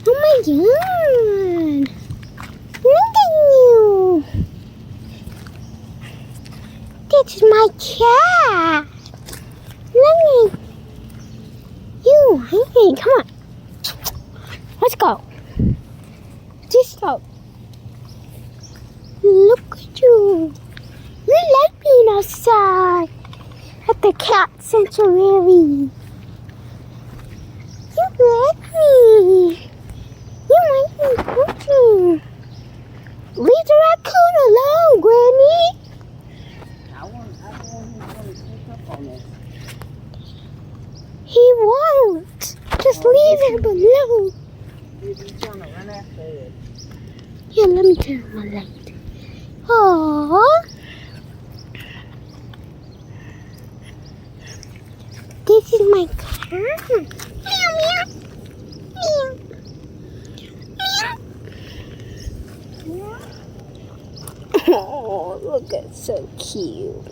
Oh my god! Look at you! This is my cat! Look at you! Hey, come on! Let's go! Just go! Look at you! You like being outside at the cat sanctuary. You like me. You like me, don't you? Leave the raccoon alone, Granny. I want him to pick up on this. He won't. Just leave him alone. He's trying to run after it. Here, let me turn my light. Aww. This is my cat. Meow, meow. Meow. Meow. Oh, look at so cute.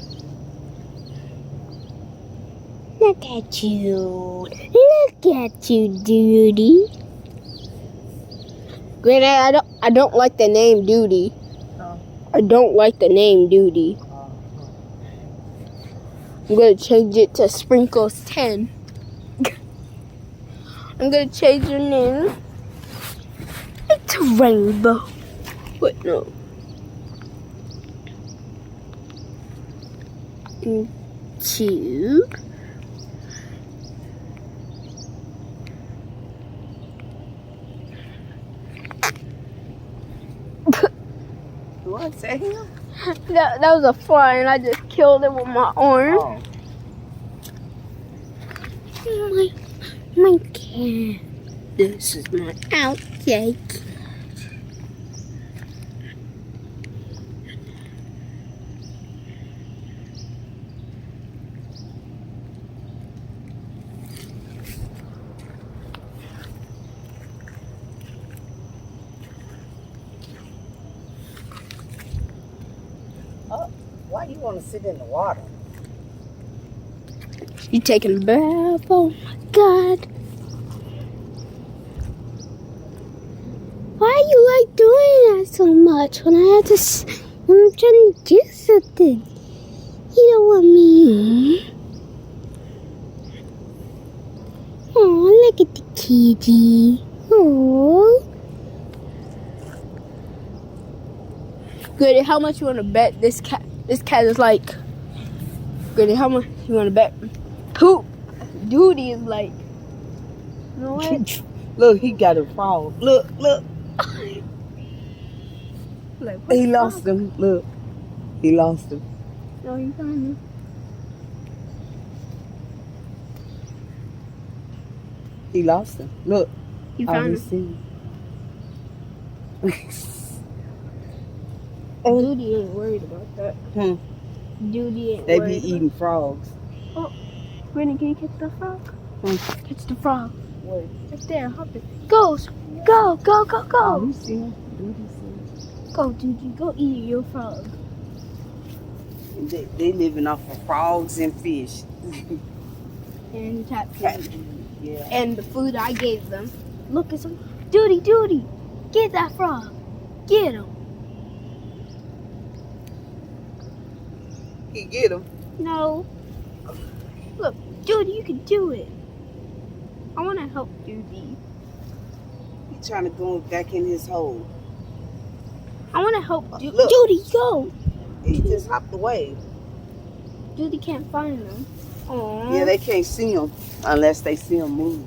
Look at you. Look at you, Duty. Granny, I don't like the name Duty. Oh. I don't like the name Duty. I'm gonna change it to Sprinkles 10. I'm gonna change your name. It's Rainbow. Wait, no. Two. What? Say him? That was a fly, and I just killed it with my arm. Oh. My cat. This is my outtake. Why you want to sit in the water? You taking a bath? Oh my god. Why you like doing that so much when I have to, when I'm trying to do something? You don't want me. Oh, look at the kitty. Oh. Goody, how much you want to bet this cat is like? Goody, how much you want to bet? Poop. Duty is like. You know what? Look, he got a frog. Look. Like, He lost him. Look. He lost him. No, you found him. He lost him. Look. You I found him. see. Duty ain't worried about that. Duty ain't They worried. be eating frogs. Brittany, can you catch the frog? Catch the frog. Wait. Right there, hop it. Goes. Go. Oh, you see him? Duty see him. Go, Duty. Go eat your frog. They living off of frogs and fish. And tap Cat food. food, yeah. And the food I gave them. Look at some. Duty. Get that frog. Get him. He get him. No. Look, Duty, you can do it. I want to help Duty. He trying to go back in his hole. I want to help Duty. Look. Duty, go. He just hopped away. Duty can't find them. Aww. Yeah, they can't see him unless they see him move.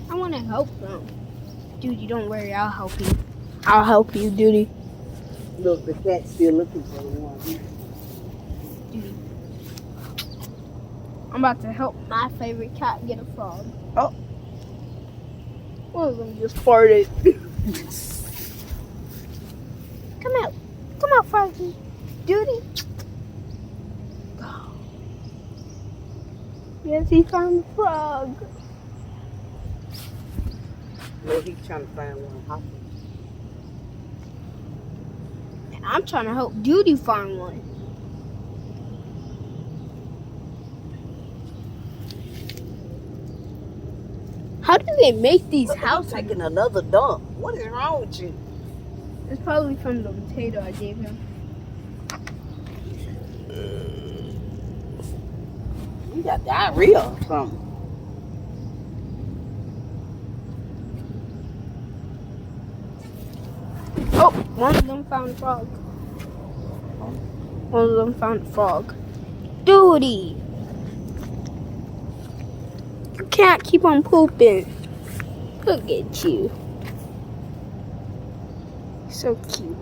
I want to help them. Duty, don't worry. I'll help you. I'll help you, Duty. Look, the cat's still looking for one. Duty. I'm about to help my favorite cat get a frog. Oh. One of them just farted. Come out. Come out, Froggy. Duty. Go. Yes, he found the frog. Look, he's trying to find one hopping. I'm trying to help Duty find one. How do they make these Look at you houses? taking another dump. What is wrong with you? It's probably from the potato I gave him. You got diarrhea or something. Oh, one of them found a frog. One of them found a frog. Duty! You can't keep on pooping. Look at you. So cute.